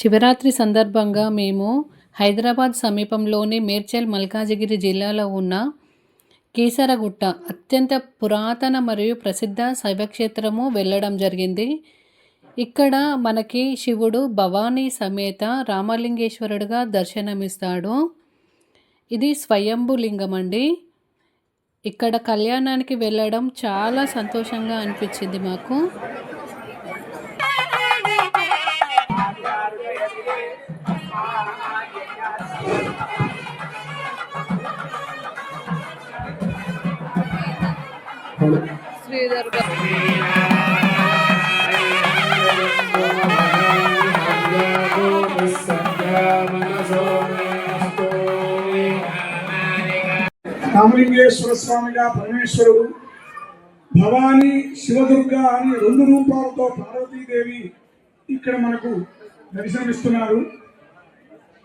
శివరాత్రి సందర్భంగా మేము హైదరాబాద్ సమీపంలోని మేడ్చల్ మల్కాజిగిరి జిల్లాలో ఉన్న కీసరగుట్ట అత్యంత పురాతన మరియు ప్రసిద్ధ శైవక్షేత్రము వెళ్ళడం జరిగింది. ఇక్కడ మనకి శివుడు భవానీ సమేత రామలింగేశ్వరుడుగా దర్శనమిస్తాడు. ఇది స్వయంభు లింగం అండి. ఇక్కడ కళ్యాణానికి వెళ్ళడం చాలా సంతోషంగా అనిపించింది మాకు. శ్రీధర్ రామలింగేశ్వర స్వామిగా పరమేశ్వరుడు, భవానీ శివదుర్గా అని రెండు రూపాలతో పార్వతీదేవి ఇక్కడ మనకు దర్శనమిస్తున్నారు.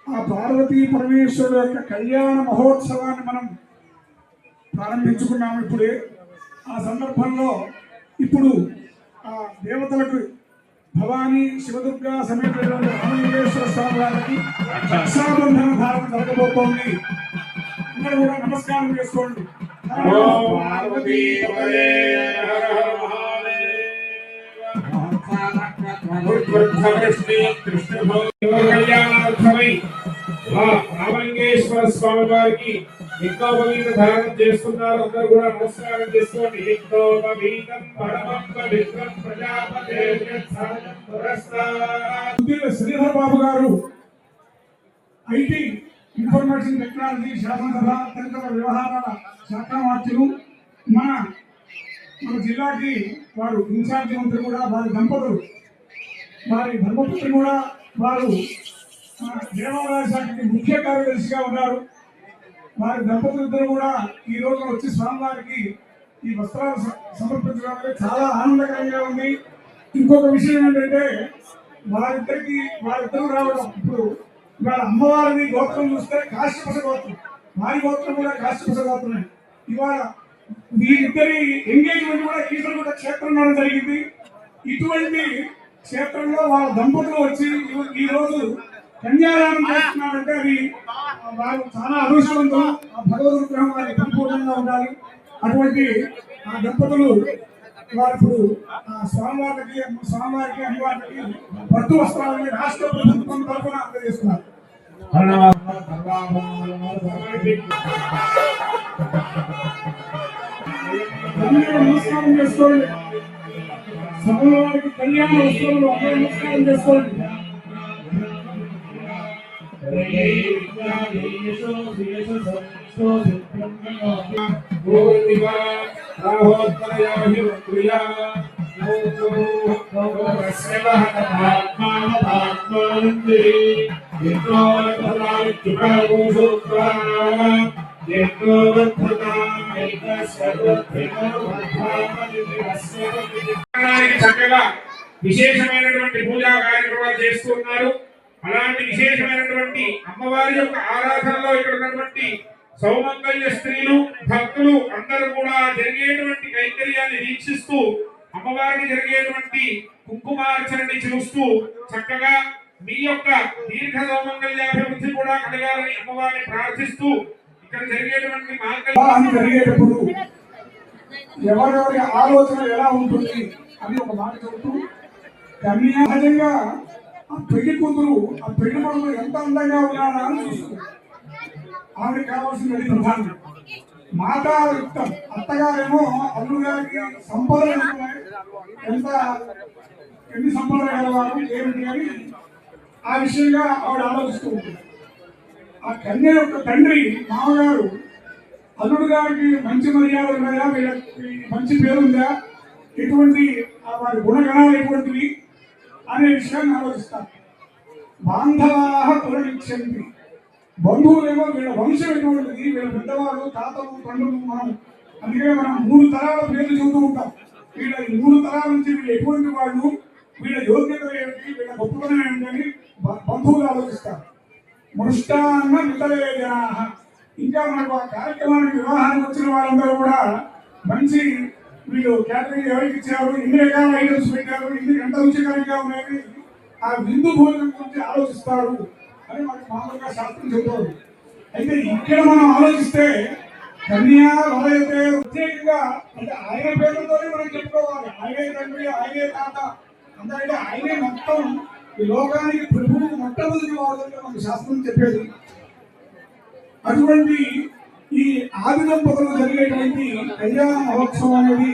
ఆ పార్వతీ పరమేశ్వరుడు యొక్క కళ్యాణ మహోత్సవాన్ని మనం ప్రారంభించుకున్నాము ఇప్పుడే. ఆ సందర్భంలో ఇప్పుడు ఆ దేవతలకు భవానీ శివదుర్గా సమేతమైనటువంటి రామలింగేశ్వర స్వామి వారికి రక్షాబంధన ధారణ జరగబోతోంది. అందరూ కూడా నమస్కారం చేసుకోండి. రామలింగేశ్వర స్వామి వారికి యజ్ఞోపవీత ధారణ చేస్తున్నారు. అందరూ కూడా నమస్కారం చేసుకోండి. యజ్ఞోపవీతం పరమం పవిత్రం ప్రజాపతే శ్రీధర్ బాబు గారు ఐటీ ఇన్ఫర్మేషన్ టెక్నాలజీ శాసనసభ తదితర వ్యవహారాల శాఖ మార్చులు మన జిల్లాకి వారు ఇన్ఛార్జి మంత్రి కూడా, వారి దంపతులు, వారి ధర్మపుత్రి కూడా వారు దేవాదాయ శాఖకి ముఖ్య కార్యదర్శిగా ఉన్నారు. వారి దంపతులిద్దరు కూడా ఈ రోజు వచ్చి స్వామివారికి ఈ వస్త్రాలు సమర్పించడానికి చాలా ఆనందకరంగా ఉంది. ఇంకొక విషయం ఏంటంటే వారిద్దరు రావడం, ఇప్పుడు ఇవాళ అమ్మవారిని గోత్రం చూస్తే కాశ్యపస గోత్రం, వారి గోత్రం కూడా కాశ్యపస గోత్రమే. ఇవాళ వీరిద్దరి ఎంగేజ్మెంట్ కూడా కీసరగుట్ట క్షేత్రంలో జరిగింది. ఇటువంటి క్షేత్రంలో వాళ్ళ దంపతులు వచ్చి ఈ రోజు కన్యాదానం చేస్తున్నారంటే అది వారు చాలా అదృష్టవంతులు. ఆ భగవద్ విగ్రహం వారికి పరిపూర్ణంగా ఉండాలి. అటువంటి ఆ దంపతులు వారు ఇప్పుడు స్వామివారికి అమ్మవారికి పట్టు వస్త్రాలని రాష్ట్ర ప్రభుత్వం తరఫున అందజేస్తున్నారు. నమస్కారం చేసుకోండి. సభలో వారికి కళ్యాణ వస్త్రాలు అందరూ నమస్కారం చేసుకోండి. చక్కగా విశేషమైనటువంటి పూజా కార్యక్రమాలు చేస్తున్నారు. అలాంటి విశేషమైనటువంటి అమ్మవారి యొక్క ఆరాధనలో ఇక్కడ ఉన్నటువంటి సౌమంగళ్య స్త్రీలు, భక్తులు అందరూ కూడా జరిగేటువంటి కైంకర్యాన్ని వీక్షిస్తూ అమ్మవారికి జరిగేటువంటి కుంకుమార్చనని చూస్తూ చక్కగా మీ యొక్క దీర్ఘ సౌమంగళ్యాభివృద్ధి కూడా కలగాలని అమ్మవారిని ప్రార్థిస్తూ ఇక్కడ జరిగేటువంటి జరిగేటప్పుడు ఎవరెవరి ఆలోచన ఎలా ఉంటుంది అని ఒక మాట చెబుతూ సహజంగా ఆ పెళ్లి కూతురు ఆ పెళ్లి కొడుకు ఎంత అందంగా ఉన్నాడా అని చూస్తుంది. ఆవిడకి కావాల్సిన ప్రధానం మాతాయుక్తం. అత్తగారేమో అల్లుడు గారికి సంపదలు ఎన్ని సంపదలు కలవారు ఏమిటి అని ఆ విషయంగా ఆవిడ ఆలోచిస్తూ ఉంటుంది. ఆ కన్య యొక్క తండ్రి మామగారు అల్లుడు గారికి మంచి మర్యాదలు ఉన్నాయా, వీళ్ళకి మంచి పేరుందా, ఎటువంటి వారి గుణగణాలు ఎటువంటివి అనే విషయాన్ని ఆలోచిస్తారు. బాంధవాహ పురనిక్షంతి, బంధువులేమో వీళ్ళ వంశం ఎటువంటిది, వీళ్ళ పెద్దవాళ్ళు, తాతలు, తండ్రులు, అందుకే మనం 3 తరాల పేర్లు చూస్తూ ఉంటాం. వీళ్ళ 3 తరాల నుంచి వీళ్ళు ఎటువంటి వాళ్ళు, వీళ్ళ యోగ్యత ఏమిటి, వీళ్ళ గొప్పతనం ఏమిటని బంధువులు ఆలోచిస్తారు. మృష్టాన్న మితలే జనా. ఇంకా మనకు ఆ కార్యక్రమానికి వివాహానికి వచ్చిన వాళ్ళందరూ కూడా మంచి వీళ్ళు క్యాటరింగ్ ఎవరికి ఇచ్చారు, ఎన్ని రకాల ఐటమ్స్ పెట్టారు, ఎంత రుచికరంగా ఉన్నాయి ఆ విందు భోజనం గురించి ఆలోచిస్తాడు అని మనకు మామూలుగా శాస్త్రం చెబుతుంది. అయితే ఇక్కడ మనం ఆలోచిస్తే కన్యా వలయతే ప్రత్యేకంగా అంటే ఆయన పేరుతోనే మనం చెప్పుకోవాలి. ఆయనే తండ్రి, ఆయనే తాత, అందరికీ ఆయనే మొత్తం ఈ లోకానికి ప్రభువు మొట్టమొదటి వాడుగా మనకు శాస్త్రం చెప్పేది. అటువంటి ఈ ఆది దంపతులు జరిగేటువంటి కళ్యాణ మహోత్సవం అనేది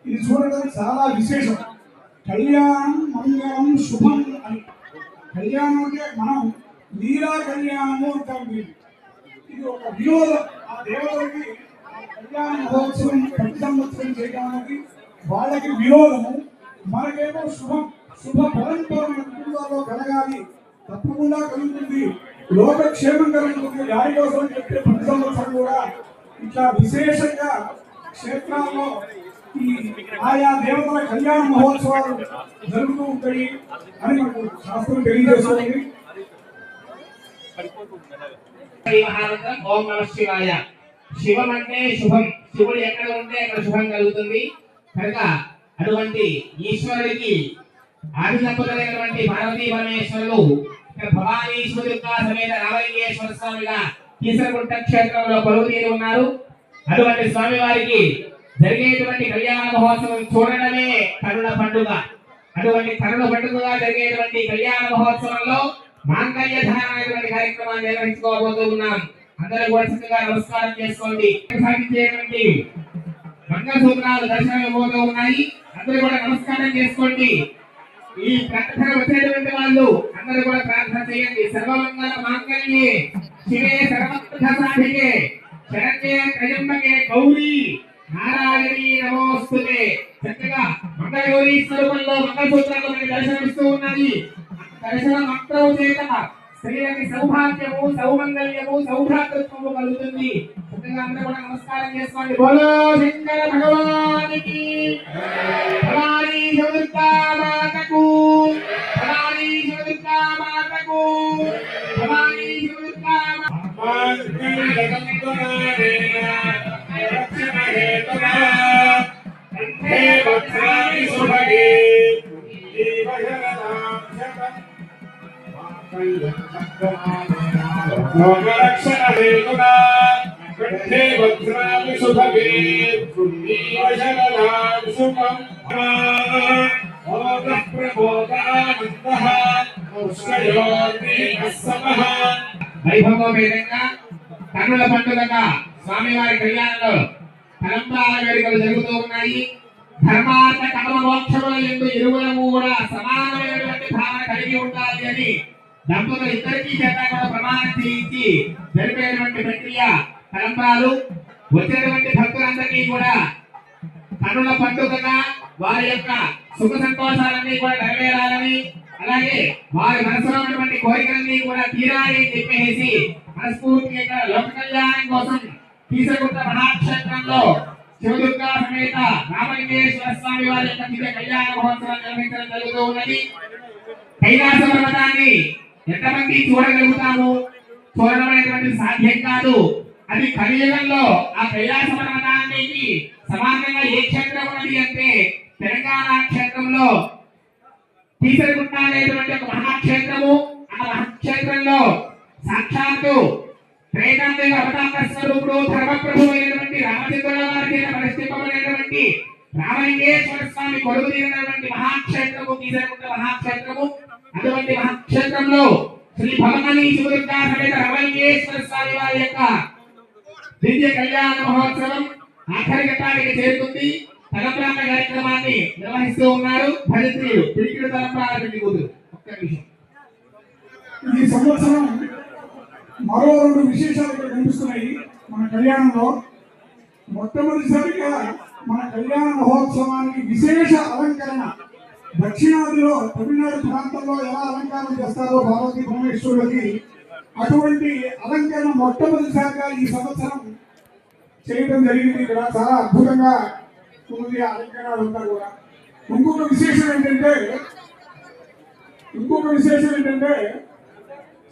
ఇది చూడడం చాలా విశేషం. కళ్యాణం మంగళం శుభం అని కళ్యాణం అంటే మనం లీలా కళ్యాణము అంటాం. ఇది ఒక వినోదం. ఆ దేవతలకి కళ్యాణ మహోత్సవం ప్రతి సంవత్సరం చేయడం అనేది వాళ్ళకి వినోదము, మనకేమో శుభం. శుభ ఫలంతో మన కుటుంబాల్లో కలగాలి, తప్పకుండా కలుగుతుంది, లోకక్షేమం కలుగుతుంది. దాని కోసం చెప్పే ప్రతి సంవత్సరం కూడా ఇట్లా విశేషంగా క్షేత్రాల్లో ఈ ఆయా దేవతల కళ్యాణ మహోత్సవాలు జరుగుతూ ఉంటాయి అని మనకు శాస్త్రం తెలియజేస్తుంది. ఓం నమః శివాయ. శివం అంటే శుభం. శివుడు ఎక్కడ ఉంటే అక్కడ శుభం కలుగుతుంది కనుక అటువంటి ఈశ్వరుడికి ఆది దంపతులైనటువంటి పార్వతీ పరమేశ్వరులు భవానీశ్వరి సమేత రామలింగేశ్వర స్వామిగా కీసరగుట్ట క్షేత్రంలో కొలువుతీరి ఉన్నారు. అటువంటి స్వామి వారికి జరిగేటువంటి కళ్యాణ మహోత్సవం చూడడమే కరుణ పండుగ. అటువంటి కరుణ పండుగగా జరిగేటువంటి కళ్యాణ మహోత్సవంలో మాంగళ్య ధారణ అనేటువంటి కార్యక్రమాన్ని నిర్వహించుకోబోతూ ఉన్నాం. అందరూ కూడా చక్కగా నమస్కారం చేసుకోండి. సాగించేటువంటి మంగళసూత్రాలు దర్శనం ఇవ్వబోతూ ఉన్నాయి. అందరూ కూడా నమస్కారం చేసుకోండి. ఈ ప్రకటన వచ్చేటువంటి వాళ్ళు అందరూ కూడా ప్రార్థన చేయండి. సర్వమంగళ మాంగళ్యే శివే సర్వత్ర సాధికే శరణ్యే త్రయంబకే గౌరీ నారాయణీ నమోస్తుతే. చక్కగా మంగళగౌరీ స్వరూపంలో మంగళసూత్రాలు మనకి దర్శనమిస్తూ ఉన్నాయి. దర్శన మంత్రము చేత స్త్రీలకి సౌభాగ్యము, సౌమంగళ్యము, సౌభ్రాతృత్వము కలుగుతుంది. చక్కగా అందరూ కూడా నమస్కారం చేసుకోండి. బోలో శంకర భగవానికి, భవానీ శివదుర్గా మాతకు, భవానీ శివదుర్గా మాతకు, భవానీ శివదుర్గా లోకరక్షణ హేతునా కంఠే వజ్రామి శుభగే జీవశరదాం శుభం ఓం ప్రబోధానందః ఉష్ణయోర్మేకస్సమః. వైభవోపేతంగా కన్నుల పండుగగా స్వామివారి కళ్యాణంలో తలంబ్రాల వేడుకలు జరుగుతూ ఉన్నాయి. ధర్మార్థ కామ మోక్షముల యందు ఇరువురము కూడా సమానమైనటువంటి భావన కలిగి ఉండాలి అని దంపతులు ఇద్దరికీ చేత కూడా ప్రమాణం చేయించి జరిపేటువంటి ప్రక్రియ తలంబ్రాలు. వచ్చేటువంటి భక్తులందరికీ కూడా కన్నుల పండుగగా వారి యొక్క సుఖ సంతోషాలన్నీ కూడా నెరవేరాలని, అలాగే వారి మనసులో ఉన్నటువంటి కోరికలన్నీ కూడా తీరాలి అని చెప్పేసి మనస్ఫూర్తిగా లోక కళ్యాణం కోసం కీసరగుట్ట మహాక్షేత్రంలో శివదుర్గా సమేత రామలింగేశ్వర స్వామి వారి యొక్క దివ్య కళ్యాణ మహోత్సవం నిర్వహించడం జరుగుతూ ఉన్నది. కైలాస పర్వతాన్ని ఎంతమంది చూడగలుగుతాము? చూడడం అనేటువంటి సాధ్యం కాదు. అది కలియుగంలో ఆ కైలాస పర్వతానికి సమానంగా ఏ క్షేత్రం ఉన్నది అంటే తెలంగాణ క్షేత్రంలో కీసరగుట్ట అనేటువంటి ఒక మహాక్షేత్రము. ఆ మహాక్షేత్రంలో సాక్షాత్తు త్రేతాంతిక అవతార స్వరూపుడు ధర్మప్రభు అయినటువంటి రామచంద్రుల వారి చేత ప్రతిష్ఠింపబడినటువంటి రామలింగేశ్వర స్వామి కొలువు తీరినటువంటి మహాక్షేత్రము కీసరగుట్ట మహాక్షేత్రము. అటువంటి మహాక్షేత్రంలో శ్రీ భవానీ శివదుర్గా సమేత రామలింగేశ్వర స్వామి వారి యొక్క దివ్య కళ్యాణ మహోత్సవం ఆఖరి ఘట్టానికి చేరుతుంది. తలంబ్రాల కార్యక్రమాన్ని నిర్వహిస్తూ ఉన్నారు భజత్రీలు పిడికిడు తలంబ్రాల పెళ్లి కూతురు. ఒక్క నిమిషం. ఈ సంవత్సరం మరో 2 విశేషాలు ఇక్కడ కనిపిస్తున్నాయి మన కళ్యాణంలో. మొట్టమొదటిసారిగా మన కళ్యాణ మహోత్సవానికి విశేష అలంకరణ దక్షిణాదిలో తమిళనాడు ప్రాంతంలో ఎలా అలంకారం చేస్తారో పార్వతీ పరమేశ్వరులకి అటువంటి అలంకరణ మొట్టమొదటిసారిగా ఈ సంవత్సరం చేయడం జరిగింది. ఇక్కడ చాలా అద్భుతంగా ఉంది ఆ అలంకరణ అంతా కూడా. ఇంకొక విశేషం ఏంటంటే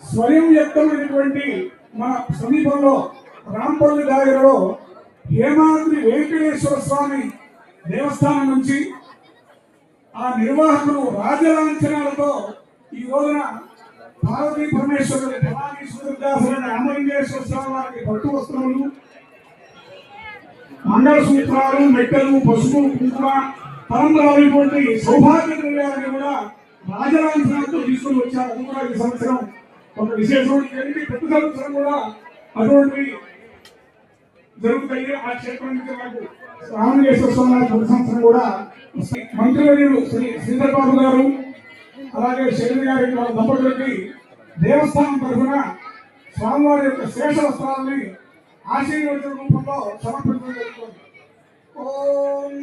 స్వయం వ్యక్తమైనటువంటి మన సమీపంలో రాంపల్లి దగ్గరలో హేమాద్రి వెంకటేశ్వర స్వామి దేవస్థానం నుంచి ఆ నిర్వాహకులు రాజలాంఛనాలతో ఈ రోజున పార్వతీ పరమేశ్వరుడు భవానీ సూర్యదాసులని రామలింగేశ్వర స్వామి వారికి పట్టు వస్త్రములు, మంగళసూత్రాలు, మెట్టెలు, పసుపు, కుంకుమ, పరంపరమైనటువంటి సౌభాగ్య ద్రవ్యాలను కూడా రాజరాజనాథ్తో తీసుకుని వచ్చారు. అది కూడా ఈ సంవత్సరం ఒక విశేషం. ప్రతి సంవత్సరం కూడా అటువంటి జరుగుతాయి. ఆ క్షేత్రం నుంచి మనకు రామలింగేశ్వర స్వామి వారి ప్రతి సంవత్సరం కూడా మంత్రివర్యులు శ్రీధర్ బాబు గారు అలాగే శైలి గారి వాళ్ళ దంపతులకి దేవస్థానం తరఫున స్వామివారి యొక్క శేష వస్త్రాలని ఆశీర్వచన రూపంలో సమర్పించడం జరుగుతుంది. ఓం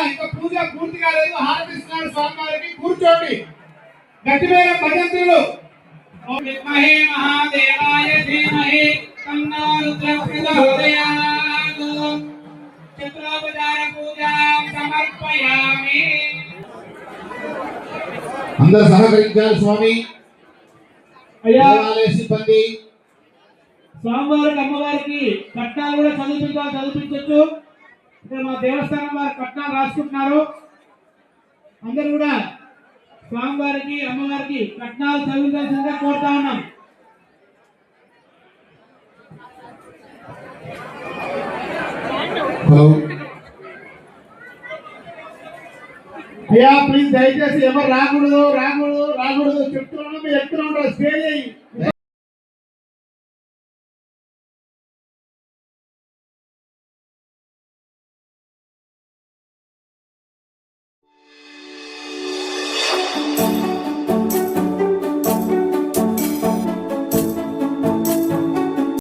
ఇంకా పూజ పూర్తి కాలేదు. హారతిస్తున్నారు స్వామివారికి. కూర్చోండి. గట్టిమైన భజంతులు. ఓం విద్మహే మహాదేవాయ ధీమహి తన్నో రుద్రః ప్రచోదయాత్. చతురోపచార పూజాం సమర్పయామి. అందరూ సహకరించాలి స్వామి. అయ్యా దేవాలయ సిబ్బంది స్వామివారికి అమ్మవారికి కట్నాలు కూడా చదివించవచ్చు. ఇక్కడ మా దేవస్థానం వారి కట్నాలు రాసుకుంటున్నారు. అందరూ కూడా స్వామివారికి అమ్మవారికి కట్నాలు చదివించాల్సిందిగా కోరుతా ఉన్నాం. అయ్యా ప్లీజ్ దయచేసి ఎవరు రాకూడదు చెప్తున్నాను. మీరు ఎక్కడ ఉంటారు స్టేజ్